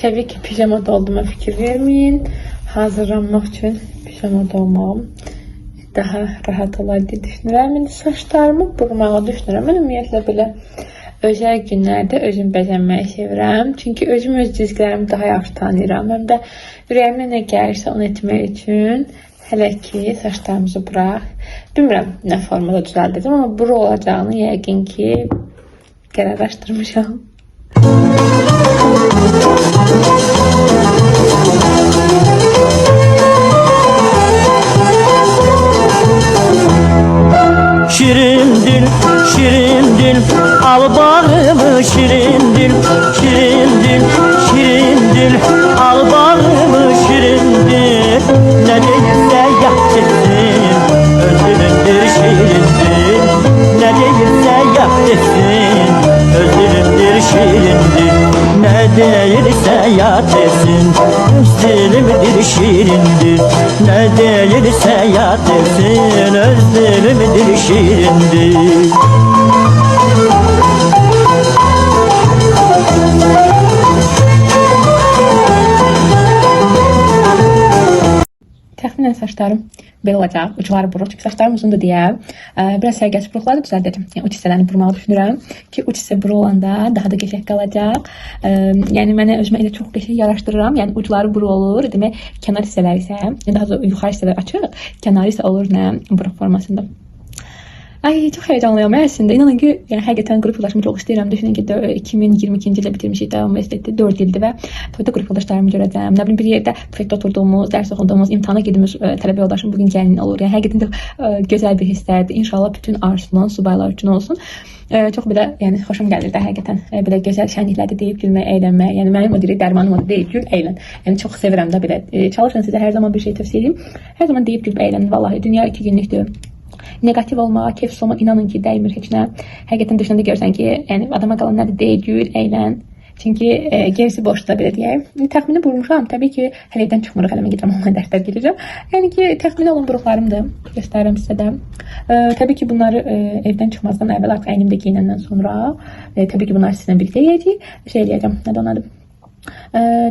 Təbii ki, pijamada olduğuma fikir vermeyin. Hazırlanmaq üçün pijamada olmam daha rahat olar deyə düşünürəm. İndi saçlarımı burmağa düşünürəm. Mən ümumiyyətlə belə özel günlərdə özüm bəzənməyi sevirəm. Çünki özüm öz cizgilərimi daha yaxşı tanıyıram. Həm də ürəyimə nə gəlirsə onu etmək üçün hələ ki saçlarımızı bıraq. Bilmirəm nə formada düzəldəcəm, amma buru olacağını yəqin ki qərarlaşdırmışam. Şirin dil, şirin dil, al bağımı şirin dil, şirin dil, şirin dil, al bağımı şirin dil. Ne değilse yap desin, özünündür şirin dil. Ne değilse yap desin, özünündür şirin dil. Ne değilse yap desin, öz dilimdir şirindir. Ne değilse yap desin, öz dilimdir şirindir. Təxminən saçlarım belə olacaq. Uçları buruq. Çünki saçlarım uzundur deyə biraz sərgəs buruqları da düzəldəcəm. Yəni uç hissələrini burmağı düşünürəm ki, uç hissə buruq olanda daha da qəşəng qalacaq. Yəni mənə özümə elə çox qəşəng yaraşdırıram. Yəni ucları buruq olur. Demək, kənar hissələri isə, daha doğrusu yuxarı hissələr açıq, kənarı isə olur nə buruq formasında. Ay, çox heyecanlıyam əslində. İnanın ki, yəni həqiqətən qrup yoldaşımı çox istəyirəm. Düşünün ki, 2022-ci ildə bitirmişik də universiteti, 4 ildir və toyda qrup yoldaşlarımı görəcəm. Nə bilim, bir yerdə bufetdə oturduğumuz, dərs oxuduğumuz, imtahana girdiğimiz tələbə yoldaşım bugün gəlin olur. Yəni həqiqətən çox gözəl bir hisslərdir. İnşallah bütün arzulan subaylar üçün olsun. Çox belə, yəni xoşum gəlir də həqiqətən. Belə gözəl şənliklərdə deyib gülmək, əylənmək. Yəni mənim o deyir, dərmanım o deyib gül, əylən. Yəni çox sevirəm də belə. Çalışın, sizə hər zaman bir şey tövsiyə edeyim. Hər zaman deyib gülüb əylənin. Vallahi dünya 2 günlükdür. Negativ olmağa, keyfsiz olmağa inanın ki, dəymir heç nə. Həqiqətən düşünəndə görsən ki, yəni adama qalan nədir? Deyil, gül, əylən. Çünki gerisi boşda belə deyək. Təxmini burmuşam. Təbii ki, hələ evdən çıxmırıq, hələ mən gedirəm, onunla dərslər gedəcəm. Yəni ki, təxmini olan buruqlarımdır. Göstərirəm sizə də. Təbii ki, bunları evdən çıxmazdan əvvəl artıq əynimdə geyinəndən sonra, təbii ki, bunları sizinlə birlikdə yeyəcəyik. Şey eləyəcəm, nədə onadır?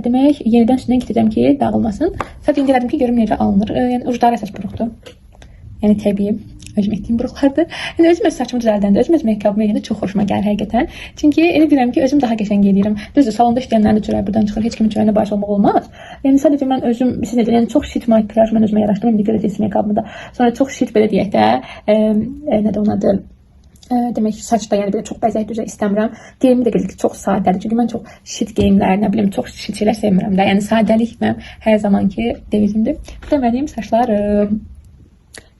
Demək, yenidən üstündən getirəcəm ki, dağılmasın. Sadəcə indi elədim ki, görüm necə alınır. Yəni ucları əsas buruqdur. Yəni təbii. Özüm etdiyim buruqlardır. Yəni özüm öz saçımı düzəldəndə, özüm öz make-up'ımı eləyəndə çox xoşuma gəlir həqiqətən. Çünki elə bilirəm ki, özüm daha qəşəng eləyirəm. Düzdür, salonda işləyənlərin də çörəyi buradan çıxır. Heç kimin çörəyinə baş olmaq olmaz. Yəni sadəcə mən özüm, siz necə, yəni çox şit makyaj mən özümə yaraşdırıram. İndi görəcəksiniz make-up'ımı da. Sonra çox şit belə deyək də, nədir onun adı? Demək ki, saçda yəni belə çox bəzək düzə istəmirəm. Geyimi də belə ki, çox sadədir. Çünki mən çox şit geyimlər, nə bilim, çox şit şeylər sevmirəm də. Yəni sadəlik mənim hər zamanki devizimdir. Bu da mənim saçlarım.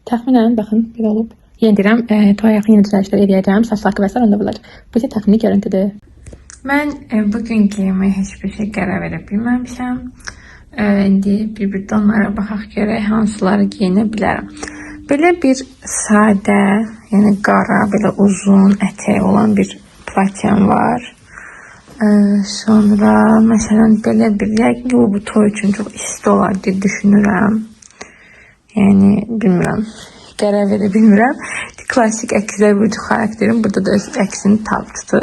Təxminən baxın belə olub. Yenə deyirəm, toya yaxın yeni düzəlişlər edəcəm. Saç lakı və s. onda bulacaq. Bu isə təxmini görüntüdür. Mən bugün geyimə heç bir şey qərar verə bilməmişəm. İndi bir donlara baxaq görək hansıları geyinə bilərəm. Belə bir sadə, yəni qara, belə uzun ətək olan bir platyam var. Sonra məsələn belə bir, yəqin ki, bu toy üçün çox isti olar deyə düşünürəm. Yəni bilmirəm, qərar verə bilmirəm. Klassik əkslər vücut xarakterim burada da öz əksini tapdı.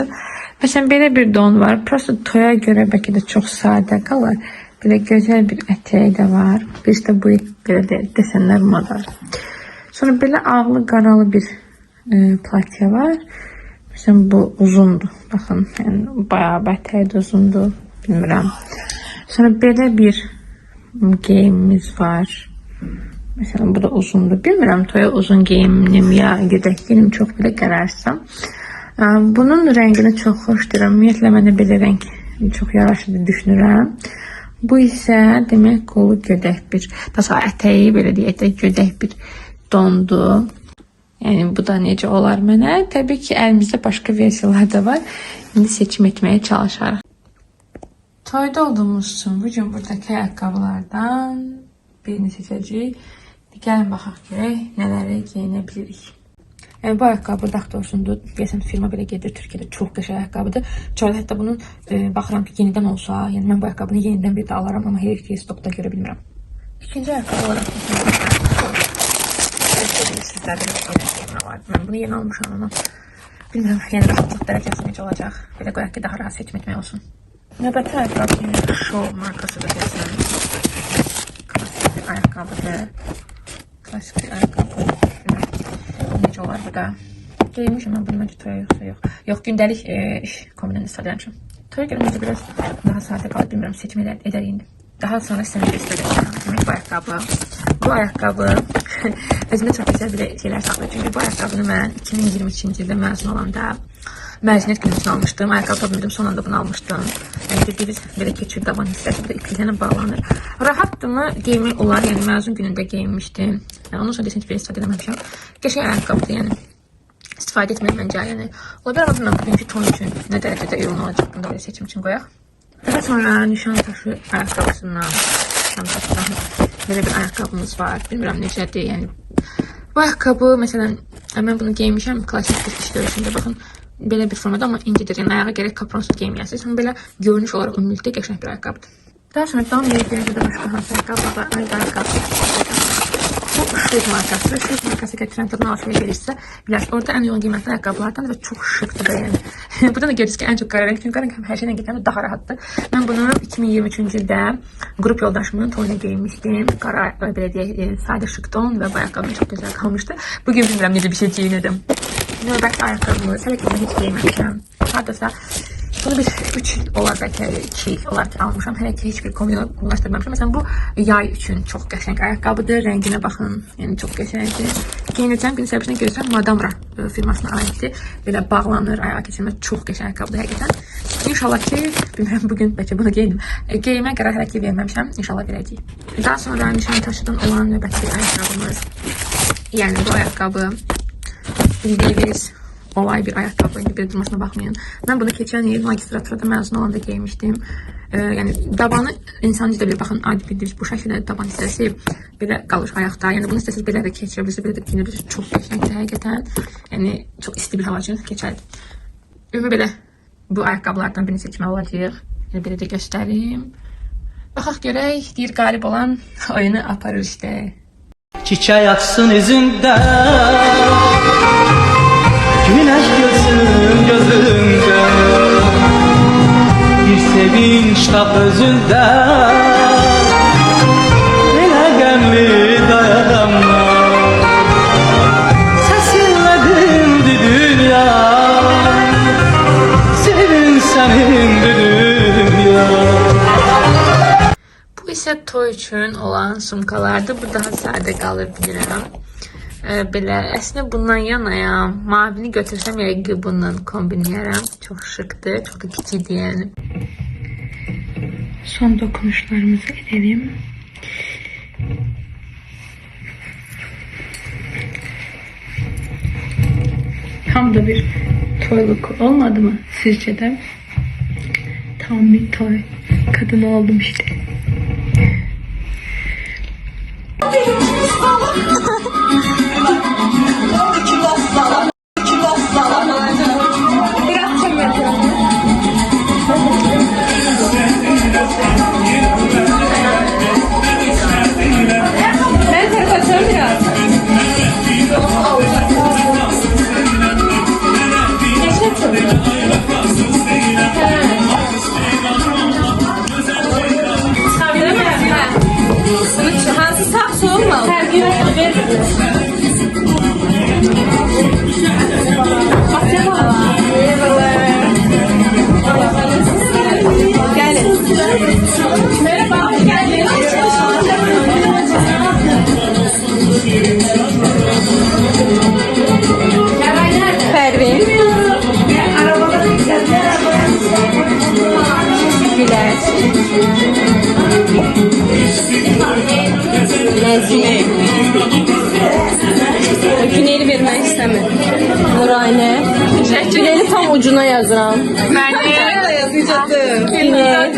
Məsələn belə bir don var. Prosta toya görə bəlkə də çox sadə qalar. Belə gözəl bir ətəyi də var. Bir də bu belə desenlər model. Sonra belə ağlı qaralı bir platya var. Məsələn bu uzundur. Baxın, yəni bayağı ətəyi də uzundur. Bilmirəm. Sonra belə bir geyimimiz var. Məsələn, bu da uzundur. Bilmirəm, toya uzun geyinim ya gedək geyinim çox belə qərarsam. Bunun rəngini çox xoşduram. Ümumiyyətlə, mənə belə rəng çox yaraşır düşünürəm. Bu isə demək qolu gödək bir, daha ətəyi belə deyək də gödək bir dondur. Yəni bu da necə olar mənə? Təbii ki, əlimizdə başqa versiyalar da var. İndi seçim etməyə çalışarıq. Toyda olduğumuz üçün bugün buradakı ayaqqabılardan birini seçəcəyik. Gəlin baxaq görək, nələri geyinə bilirik. Bu ayaqqabı daxtorsundur. Deyəsən firma belə gedir. Türkiyədə çox qəşəng ayaqqabıdır. Çöldə hətta bunun baxıram ki, yenidən olsa, yəni mən bu ayaqqabını yenidən bir də alaram, amma heç ki, stokda görə bilmirəm. İkinci ayaqqabı olaraq mən bunu yeni almışam, amma bilmirəm, yəni rahatlıq dərəcəsi necə olacaq. Belə qoyaq ki, daha rahat seçim etmək olsun. Növbəti ayaqqabı Show markasıdır desəm. Klasik bir ayaqqabıdır. Klasik bir ayaqqabı. Necə olar bu da? Geymişim mən bunu məncə toya yoxsa yox. Yox, gündəlik iş kombinini istifadə etmişim. Toya görə məncə biraz daha sadə qalıb, bilmirəm, seçim edər indi. Daha sonra sizə göstərəcəm. Demək bu ayaqqabı. Bu ayaqqabı özümə çox gözəl bir şeylər saxlayır. Çünki bu ayaqqabını mən 2022-ci ildə məzun olanda məzuniyyət günü üçün almışdım. Ayaqqabı tapmadım, son anda bunu almışdım. Yəni dediyiniz belə keçir daban hissəsi, bu da ipliklərlə bağlanır. Rahatdırmı geymək olar, yəni məzun günündə geyinmişdim. Yəni ondan sonra desəm ki, belə istifadə edəməmişəm. Qəşəng ayaqqabıdır, yəni istifadə etmək məncə, yəni ola bilər, amma bilməm bugünkü ton üçün nə dərəcədə uyğun olacaq, bunu da belə seçim üçün qoyaq. Daha sonra Nişantaşı ayaqqabısından, belə bir ayaqqabımız var. Bilmirəm necədir, yəni bu ayaqqabı, məsələn, mən bunu geymişəm klasik bir iş görüşündə, baxın, belə bir formada, amma incidir, yəni ayağa gərək kapronsuz geyməyəsiniz, amma belə görünüş olaraq ümumilikdə qəşəng bir ayaqqabıdır. Daha sonra davam edəcəyimizdə də başqa hansı ayaqqabı var, ayaqqabı. Bu Şüz markası. Şüz markası Trend'den alışveriş verirsə, bilərsiniz, orada ən uyğun qiymətli ayaqqabılardan və çox şıqdır da yəni. Burada da görürsünüz ki, ən çox qara renk, çünki qara renk hər şeylə gedən daha rahatdır. Mən bunu 2023-cü ildə qrup yoldaşımın toyuna geyinmişdim. Qara, belə deyək, sadə şık ton və bu ayaqqabım çox gözəl qalmışdı. Bugün bilmirəm necə bir şey geyinədim. Növbəti ayaqqabımı, hələ ki onu heç geyinməmişəm. Hardasa bunu bir 3 il olar, bəlkə 2 il olar ki almışam. Hələ ki heç bir kombinə ulaşdırmamışam. Məsələn, bu yay üçün çox qəşəng ayaqqabıdır. Rənginə baxın, yəni çox qəşəngdir. Geyinəcəm gün səbəbinə görürsən, Madamra firmasına aiddir. Belə bağlanır, ayağa keçirmə çox qəşəng ayaqqabıdır həqiqətən. İnşallah ki, bilmirəm bugün bəlkə bunu geyinim. Geyinmə qərar hələ ki verməmişəm. İnşallah verəcəyik. Daha sonra Nişantaşıdan olan növbəti bir ayaqqabımız. Yəni bu ayaqqabı bildiyiniz olay bir ayaqqabı, indi bir durmasına baxmayın. Mən bunu keçən il magistraturada məzun olanda geymişdim. Yəni dabanı insan üzdə bir baxın, adi bildiriş bu şəkildə daban hissəsi belə qalır ayaqda. Yəni bunu istəsiniz belə də keçirə bilirsiniz, belə də geyinirsiniz. Çox qəşəngdir həqiqətən. Yəni çox isti bir hava üçün keçərli. Ümumi belə bu ayaqqabılardan birini seçmək olacaq. Yəni belə də göstərim. Baxaq görək, deyir qalib olan oyunu aparır işte. Çiçək açsın üzündə, güneş gülsün gözündə, bir sevinç tap özündə, elə qəmli dayanamam. Səsinlə dindi dünya, sevin sənindir dünya. Bu isə toy üçün olan sumkalardır. Bu daha sadə qalır bilirəm. Belə əslində bundan yanayam. Mavini götürsəm yəqin bundan kombinləyərəm. Çox şıqdır, çox da kiçikdir yəni. Son dokunuşlarımızı edelim. Tam da bir toyluk olmadı mı sizce de? Tam bir toy kadını oldum işte. Güneyli vermək istəmir. Nurayne. Güneyli tam ucuna yazıram. Bence Yazacaktım. Güney.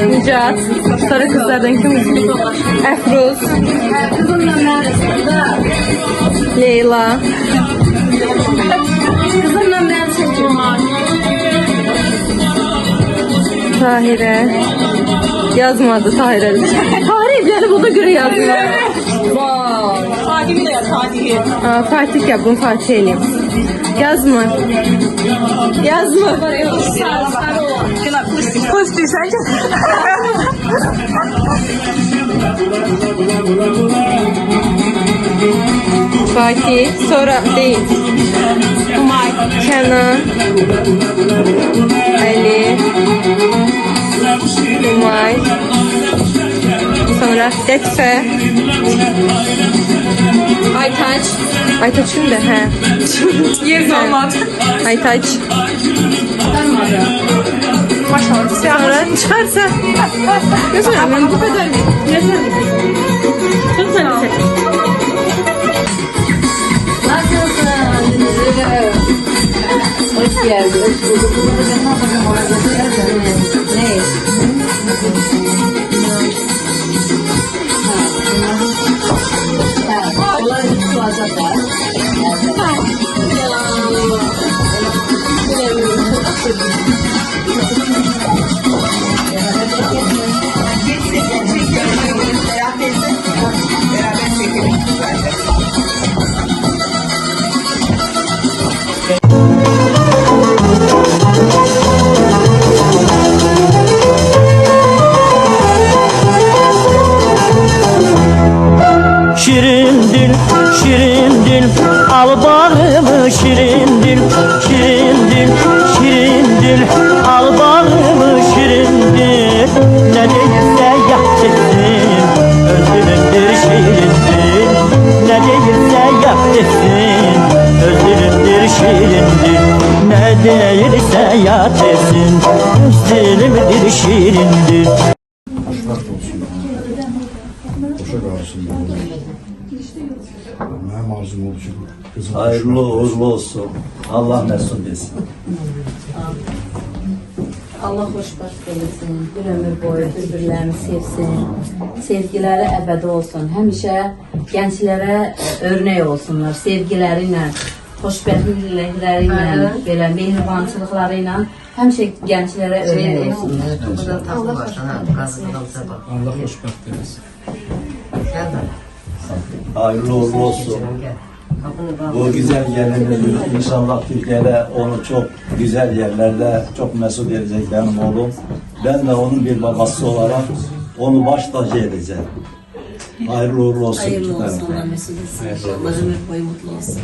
Nicat. Sarı kızlardan kim? Efruz. Leyla. Kızımla ben çekiyorum. Tahire. Yazmadı Tahire. Tahire evleri buna göre yazıyor. Vay. Fatih'i de yaz, Fatih'i. Fatih yap, bunu Fatih eləyim. Yazma. Yazma. Pozitif sence? Fatih, sonra değil. Umay, Kenan, Ali, Umay, sonra Lütfe, Aytaç. Aytaç kimde? He. Yer olmadı. Aytaç. Sonra çıkarsa. Ne söyleyeyim ben bu kadar. Çok güzel. Hoş geldin. Ne? Onlar tutulacaklar. Şirin dil, şirin dil, al bağrımı şirin dil, şirin dil, şirin dil, al bağrımı şirin dil. Ne değilse yap etsin, özünümdür şirin dil. Ne değilse yap etsin, özünümdür şirin dil. Ne değilse yap etsin, özünümdür şirin dil. Boşa kalsın. Benim arzum oldu çünkü kızım. Hayırlı uğurlu olsun. Allah mesut etsin. Allah xoşbəxt eləsin, bir ömür boyu bir-birlərini sevsin, sevgiləri əbədi olsun, həmişə gənclərə örnək olsunlar, sevgiləri ilə, xoşbəxtlikləri ilə, belə mehribançılıqları ilə həmişə gənclərə örnək olsunlar. Allah xoşbəxt eləsin. Hayırlı uğurlu olsun. Bu güzel geliniz inşallah Türkiye'de onu çok güzel yerlerde çok mesut edecek benim oğlum. Ben de onun bir babası olarak onu baş tacı edeceğim. Hayırlı uğurlu olsun. Hayırlı olsun, Allah mesut etsin. Allah ömür boyu mutlu olsun.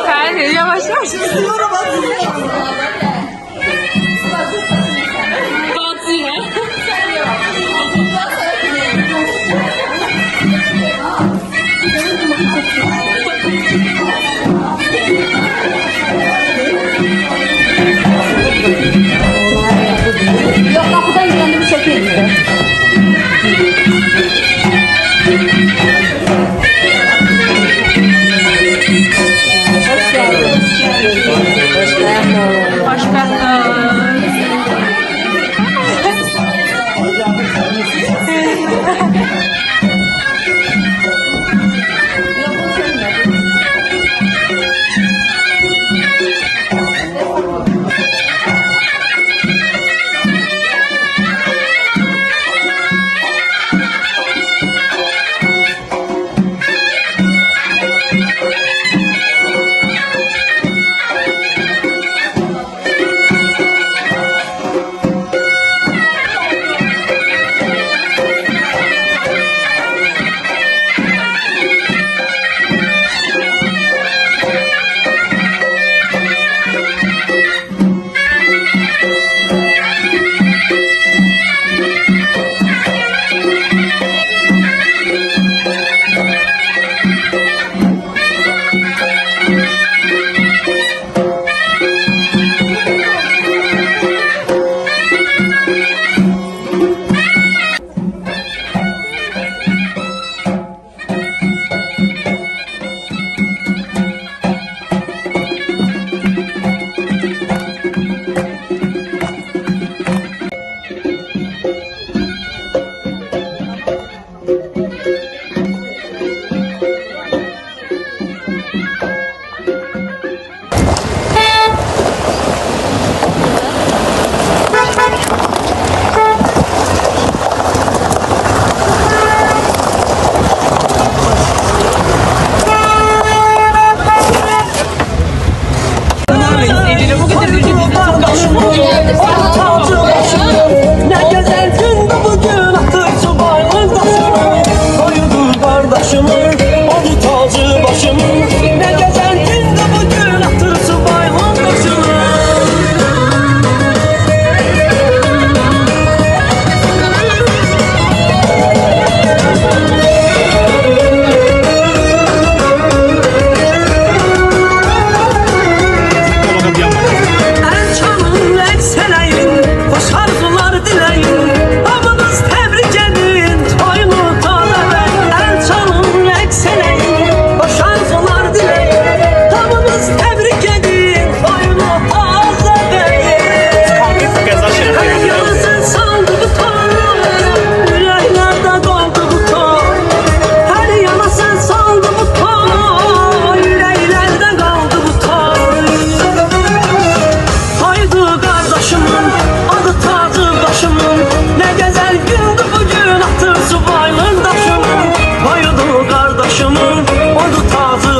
Hayır, yavaş yavaş. Yok, kapıdan girende bir çekeyim. Erçanın ekseleyin, hoş arzular dileyin. Hamınız tebrik edin, toyunu tadavey. Erçanın ekseleyin, hoş arzular dileyin. Hamınız tebrik edin, toyunu tadavey. Her yanı saldı bu toy, yüreklerde doldu bu toy. Her yana sen saldı bu toy, yüreklerde kaldı bu toy. Haydi kardeşimin, adı tacı başımın. Ne güzel gündü bugün, atır subaylın taşımın. Haydi kardeşimin, adı tacı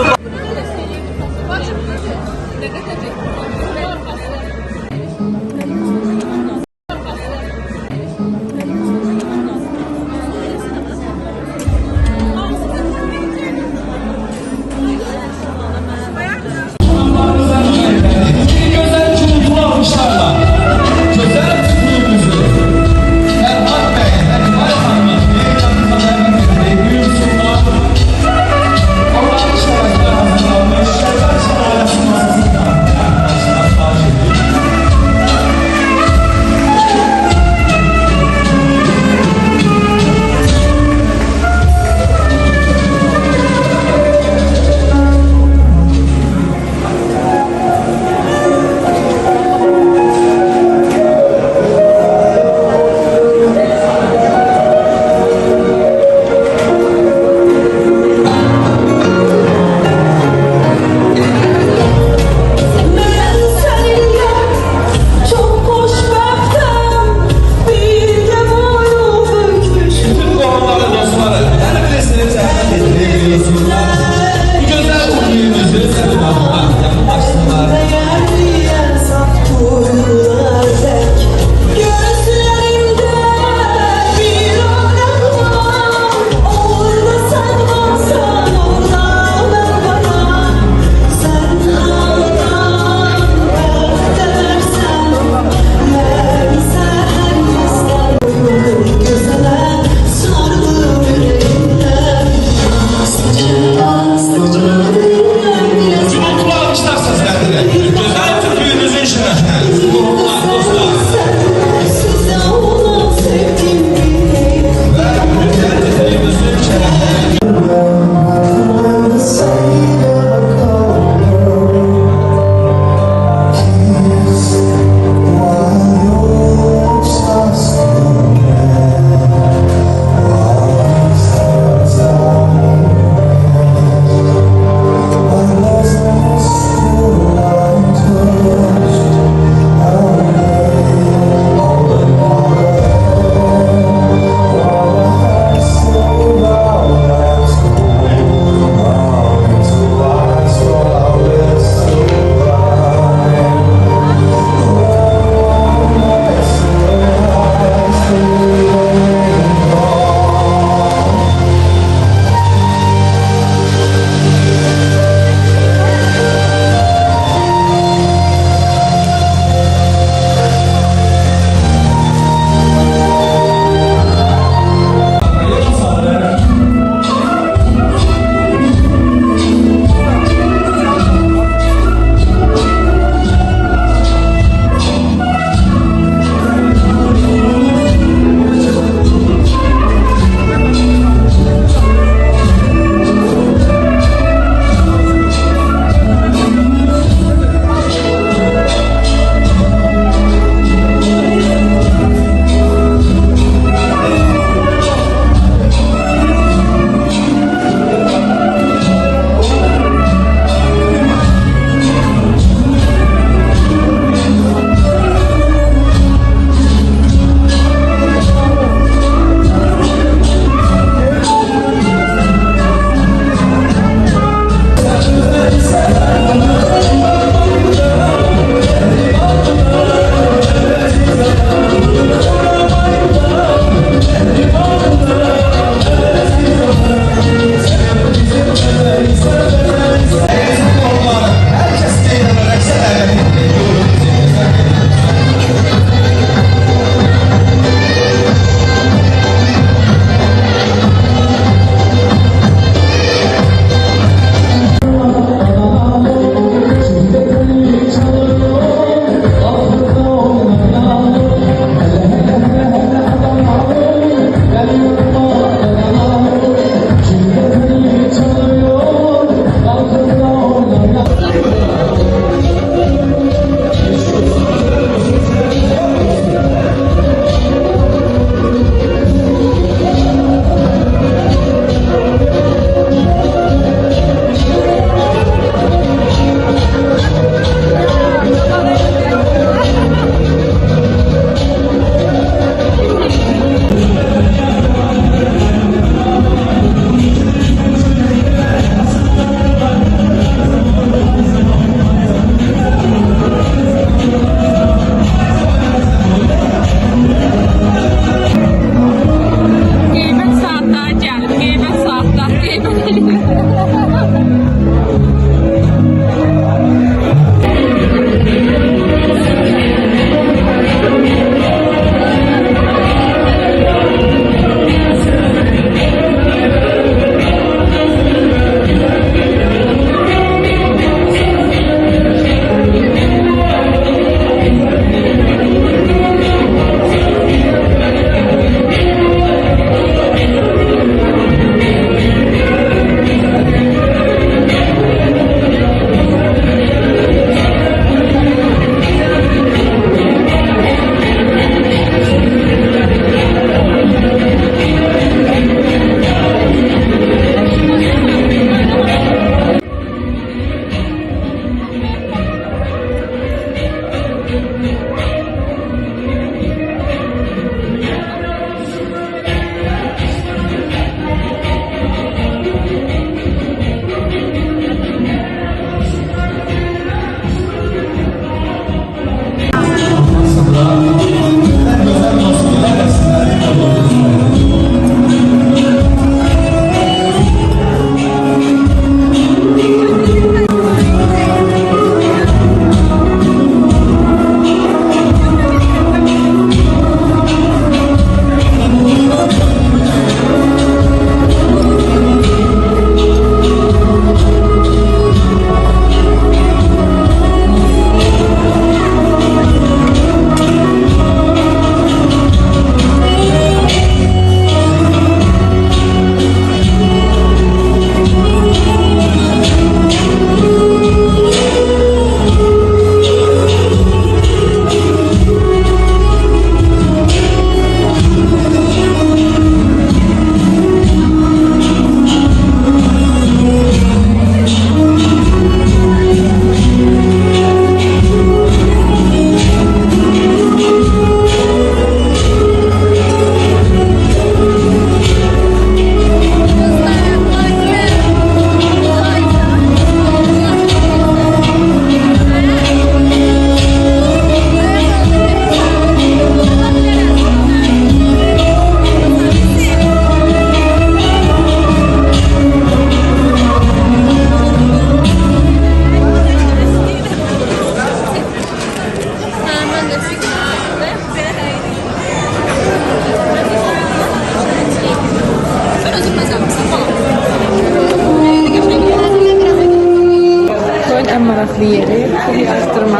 adlı yeri. Pul yazdırma.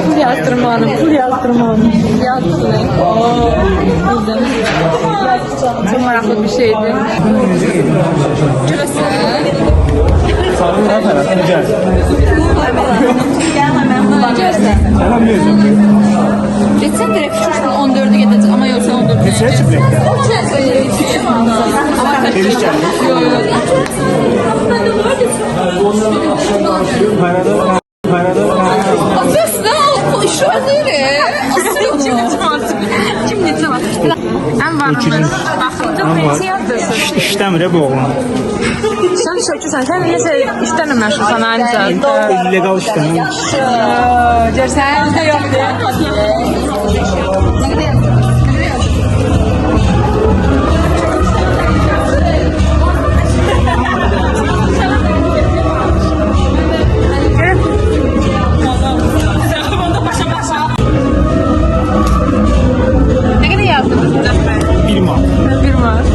Pul yazdırmanın, pul yazdırmanın. Yazdırmayın. Çok meraklı bir şeydi. Şurası. Geçen direkt uçursun 14'ü gidecek ama yoksa 14'ü gidecek. Yok yok. Atıyorsun ha, şu an öyle. Kim neçə var? Ən varımız. Baxın, neçə yapıyorsun? İşləmir bu oğlan. Sən sökürsən, sən nəsə işlərlə məşğulsan aynı zamanda. İllegal işləmir. Görsən, yoxdur. Ne kadar yaptınız Mücahit? 1 manat. 1 manat.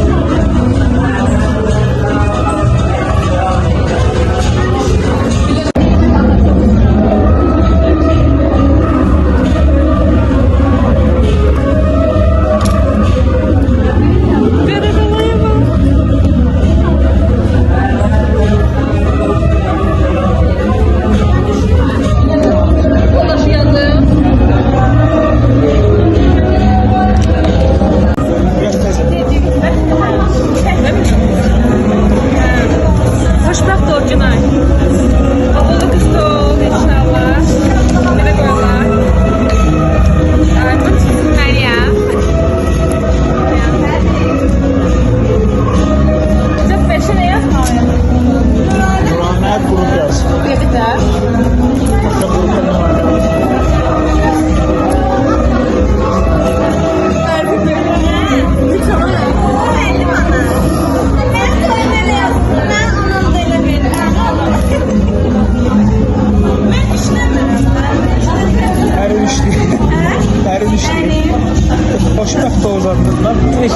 Xoşbəxt ol Günay. Havalı qız da ol inşallah. Belə qoyurlar. Aydın Məryəm. Çok beşi ne yazmalıyım? Quranlar qrup yaz. Dedi de. Hər işli. Xoşbəxt ol zaten. Heç